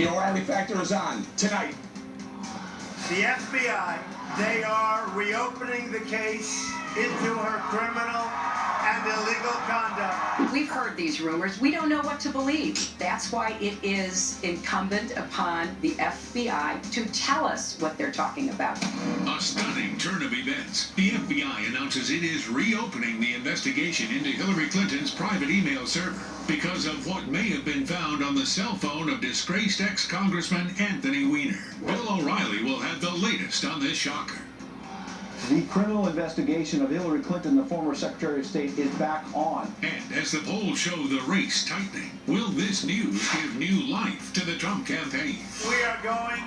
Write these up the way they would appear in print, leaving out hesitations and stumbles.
The O'Reilly Factor is on tonight. The FBI, they are reopening the case into her criminal and illegal conduct. We've heard these rumors. We don't know what to believe. That's why it is incumbent upon the FBI to tell us what they're talking about. A stunning turn of events. The FBI announces it is reopening the investigation into Hillary Clinton's private email server because of what may have been found on the cell phone of disgraced ex-Congressman Anthony Weiner. Bill O'Reilly will have the latest on this shocker. The criminal investigation of Hillary Clinton, the former Secretary of State, is back on. And as the polls show the race tightening, will this news give new life to the Trump campaign? We are going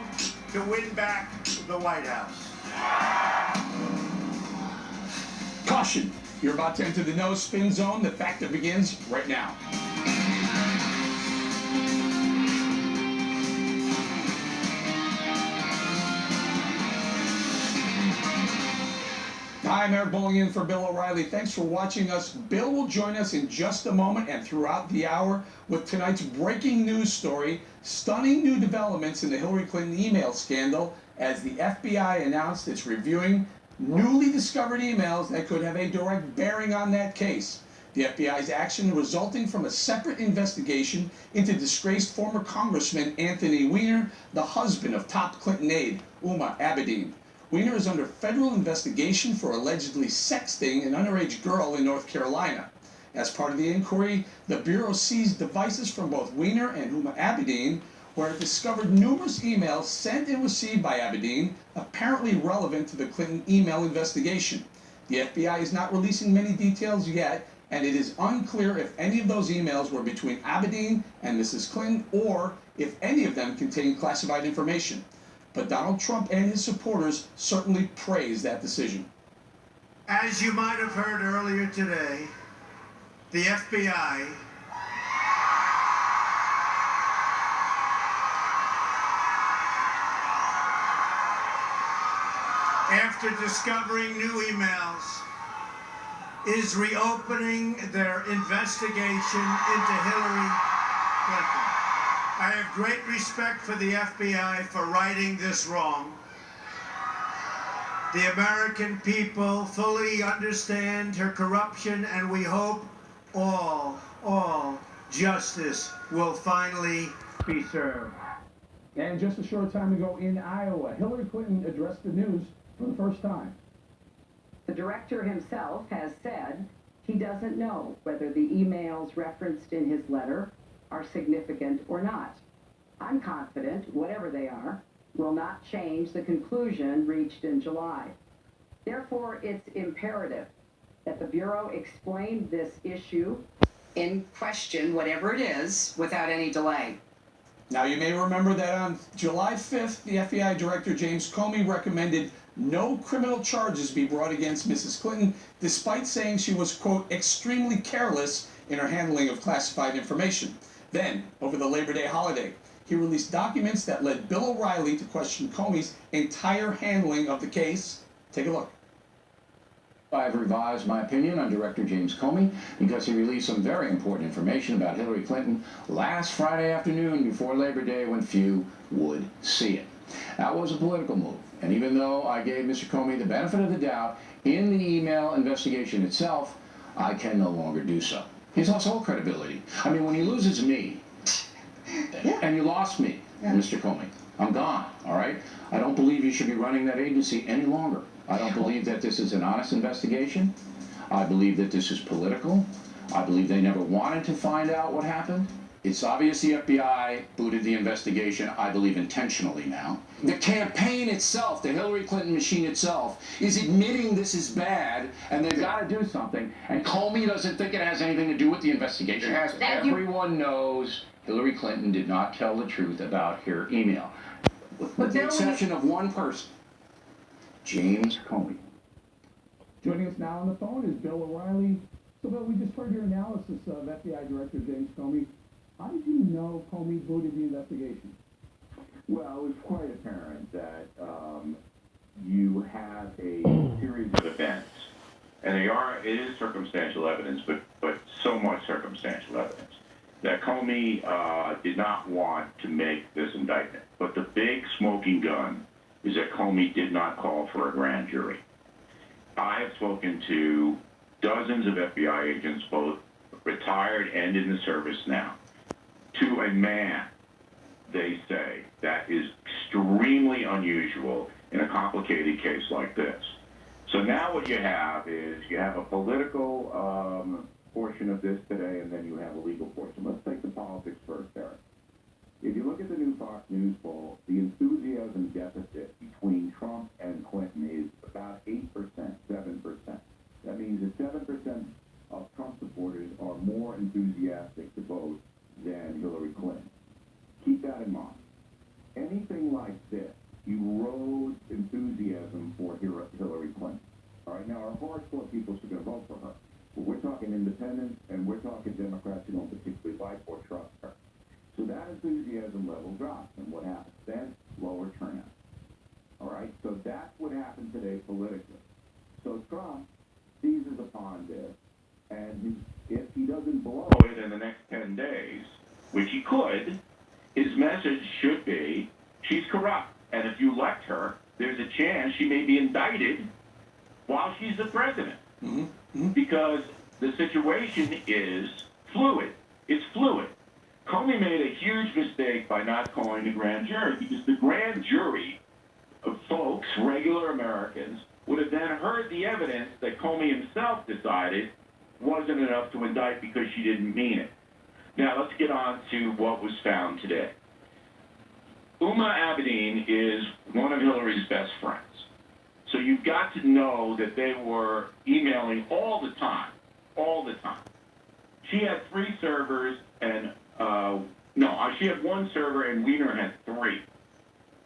to win back the White House. Caution, you're about to enter the no spin zone. The Factor begins right now. Hi, I'm Eric Bowling in for Bill O'Reilly. Thanks for watching us. Bill will join us in just a moment and throughout the hour with tonight's breaking news story, stunning new developments in the Hillary Clinton email scandal as the FBI announced it's reviewing newly discovered emails that could have a direct bearing on that case. The FBI's action resulting from a separate investigation into disgraced former Congressman Anthony Weiner, the husband of top Clinton aide Huma Abedin. Weiner is under federal investigation for allegedly sexting an underage girl in North Carolina. As part of the inquiry, the Bureau seized devices from both Weiner and Huma Abedin, where it discovered numerous emails sent and received by Abedin, apparently relevant to the Clinton email investigation. The FBI is not releasing many details yet, and it is unclear if any of those emails were between Abedin and Mrs. Clinton, or if any of them contained classified information. But Donald Trump and his supporters certainly praise that decision. As you might have heard earlier today, the FBI after discovering new emails is reopening their investigation into Hillary Clinton. I have great respect for the FBI for righting this wrong. The American people fully understand her corruption, and we hope all justice will finally be served. And just a short time ago in Iowa, Hillary Clinton addressed the news for the first time. The director himself has said he doesn't know whether the emails referenced in his letter are significant or not. I'm confident, whatever they are, will not change the conclusion reached in July. Therefore, it's imperative that the Bureau explain this issue in question, whatever it is, without any delay. Now, you may remember that on July 5th, the FBI Director James Comey recommended no criminal charges be brought against Mrs. Clinton, despite saying she was, quote, extremely careless in her handling of classified information. Then, over the Labor Day holiday, he released documents that led Bill O'Reilly to question Comey's entire handling of the case. Take a look. I've revised my opinion on Director James Comey because he released some very important information about Hillary Clinton last Friday afternoon before Labor Day when few would see it. That was a political move, and even though I gave Mr. Comey the benefit of the doubt in the email investigation itself, I can no longer do so. He's lost all credibility. I mean, when he loses me, and you lost me, Mr. Comey, I'm gone, all right? I don't believe you should be running that agency any longer. I don't believe that this is an honest investigation. I believe that this is political. I believe they never wanted to find out what happened. It's obvious the FBI booted the investigation, I believe intentionally now. The campaign itself, the Hillary Clinton machine itself, is admitting this is bad and they've got to do something. And Comey doesn't think it has anything to do with the investigation. Everyone knows Hillary Clinton did not tell the truth about her email. With the exception of one person, James Comey. Joining us now on the phone is Bill O'Reilly. So, Bill, we just heard your analysis of FBI Director James Comey. How did you know Comey booted the investigation? Well, it was quite apparent that you have a series of events, and it is circumstantial evidence, but so much circumstantial evidence, that Comey did not want to make this indictment. But the big smoking gun is that Comey did not call for a grand jury. I have spoken to dozens of FBI agents, both retired and in the service now. To a man, they say that is extremely unusual in a complicated case like this. So now what you have is you have a political portion of this today, and then you have a legal portion. Let's take the politics first, Eric. If you look at the new Fox News poll, the enthusiasm deficit between Trump and Clinton is about 8%, 7%. That means that 7% of Trump supporters are more enthusiastic to vote than Hillary Clinton. Keep that in mind. Anything like this erodes enthusiasm for Hillary Clinton. All right, now our hardcore people are going to vote for her. But we're talking independents, and we're talking Democrats who don't particularly like or trust her. So that enthusiasm level drops, and what happens then? Lower turnout. All right, so that's what happened today politically. So Trump seizes upon this, and if he doesn't blow it in the next 10 days, which he could, his message should be, she's corrupt, and if you elect her, there's a chance she may be indicted while she's the president. Because the situation is fluid. It's fluid. Comey made a huge mistake by not calling the grand jury, because the grand jury of folks, regular Americans, would have then heard the evidence that Comey himself decided wasn't enough to indict because she didn't mean it. Now let's get on to what was found today. Uma Abedin is one of Hillary's best friends. So you've got to know that they were emailing all the time. She had 3 servers, and she had 1 server, and Weiner had 3.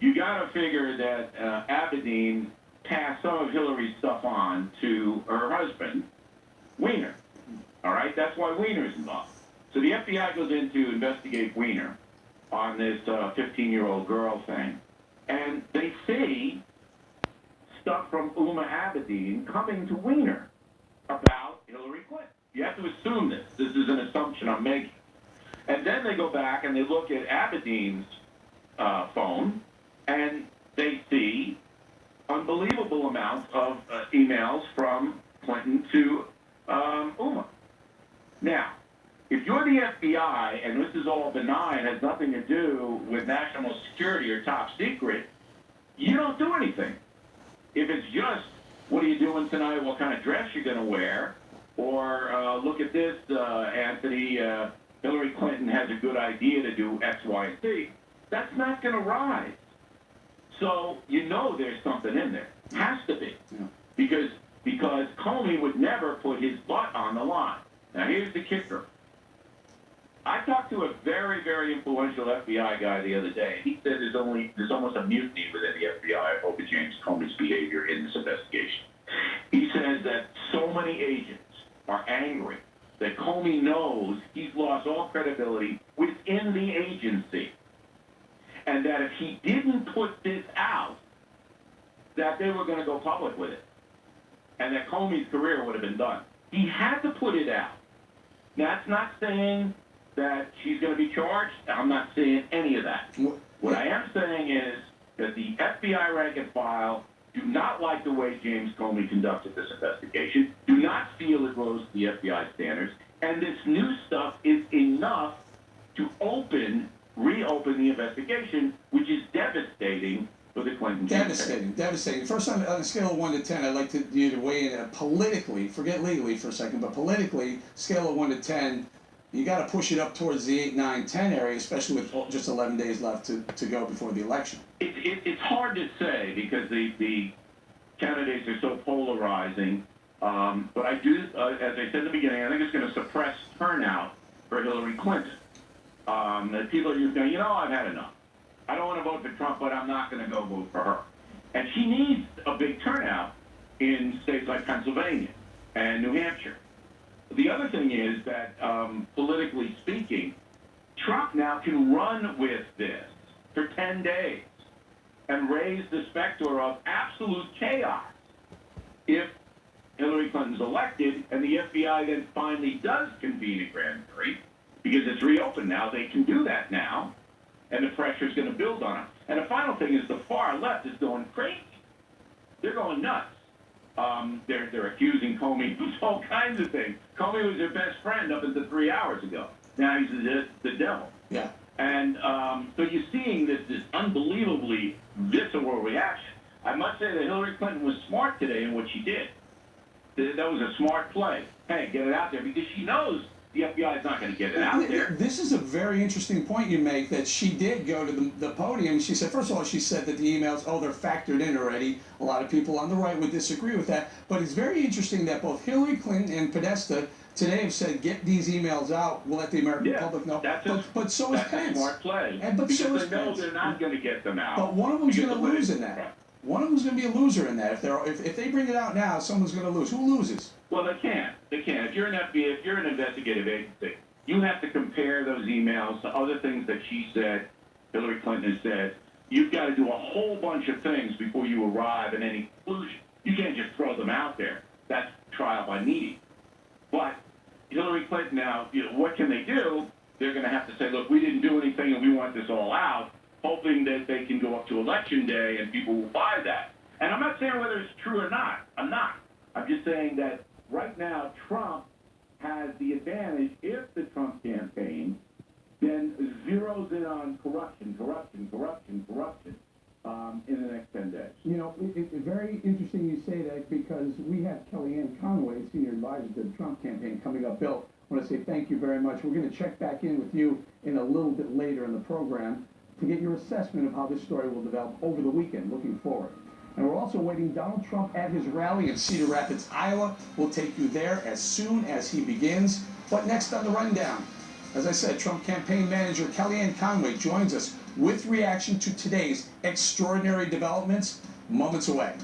You got to figure that Abedin passed some of Hillary's stuff on to her husband, Weiner. All right, that's why Weiner's involved. So the FBI goes in to investigate Weiner on this 15-year-old girl thing, and they see stuff from Uma Abedin coming to Weiner about Hillary Clinton. You have to assume this. This is an assumption I'm making. And then they go back and they look at Abedin's phone, and they see unbelievable amounts of emails from Clinton to Uma. Now, if you're the FBI and this is all benign, has nothing to do with national security or top secret, you don't do anything. If it's just, what are you doing tonight, what kind of dress you're going to wear, or look at this, Anthony, Hillary Clinton has a good idea to do X, Y, and Z, that's not going to rise. So you know there's something in there. Has to be. Yeah. Because Comey would never put his butt on the line. Now here's the kicker. I talked to a very, very influential FBI guy the other day. He said there's almost a mutiny within the FBI over James Comey's behavior in this investigation. He says that so many agents are angry that Comey knows he's lost all credibility within the agency, and that if he didn't put this out, that they were going to go public with it, and that Comey's career would have been done. He had to put it out. Now, that's not saying that she's going to be charged. I'm not saying any of that. What I am saying is that the FBI rank and file do not like the way James Comey conducted this investigation, do not feel it rose to the FBI standards, and this new stuff is enough to reopen the investigation, which is devastating for the Clinton campaign. Devastating. First, on a scale of 1 to 10, I'd like you to weigh in politically, forget legally for a second, but politically, scale of 1 to 10, you got to push it up towards the 8, 9, 10 area, especially with just 11 days left to go before the election. It's hard to say because the candidates are so polarizing. But I do, as I said in the beginning, I think it's going to suppress turnout for Hillary Clinton. That people are just going, I've had enough. I don't want to vote for Trump, but I'm not going to go vote for her. And she needs a big turnout in states like Pennsylvania and New Hampshire. The other thing is that, politically speaking, Trump now can run with this for 10 days and raise the specter of absolute chaos if Hillary Clinton's elected and the FBI then finally does convene a grand jury because it's reopened. and now they can do that now, and the pressure's going to build on them. And the final thing is the far left is going crazy. They're going nuts. They're accusing Comey of all kinds of things. Comey was their best friend up until 3 hours ago. Now he's the devil. Yeah. And so you're seeing this unbelievably visceral reaction. I must say that Hillary Clinton was smart today in what she did. That was a smart play. Hey, get it out there, because she knows the FBI is not going to get it out there. This is a very interesting point you make, that she did go to the podium. She said, first of all, she said that the emails, they're factored in already. A lot of people on the right would disagree with that. But it's very interesting that both Hillary Clinton and Podesta today have said, get these emails out. We'll let the American public know. But so is Pence. That's a smart play. But so is Because they know Pence. they're not going to get them out. But one of them's going to Because lose in that. One of them's going to be a loser in that. If they bring it out now, someone's going to lose. Who loses? Well, they can't. They can't. If you're an FBI, if you're an investigative agency, you have to compare those emails to other things that she said, Hillary Clinton has said. You've got to do a whole bunch of things before you arrive at any conclusion. You can't just throw them out there. That's trial by meeting. But Hillary Clinton now, what can they do? They're going to have to say, look, we didn't do anything and we want this all out, hoping that they can go up to Election Day and people will buy that. And I'm not saying whether it's true or not. I'm not. I'm just saying that right now Trump has the advantage if the Trump campaign then zeroes in on corruption in the next 10 days. It's very interesting you say that, because we have Kellyanne Conway, senior advisor to the Trump campaign, coming up. Bill, I want to say thank you very much. We're going to check back in with you in a little bit later in the program to get your assessment of how this story will develop over the weekend, looking forward. And we're also waiting Donald Trump at his rally in Cedar Rapids, Iowa. We'll take you there as soon as he begins. But next on the rundown, as I said, Trump campaign manager Kellyanne Conway joins us with reaction to today's extraordinary developments moments away.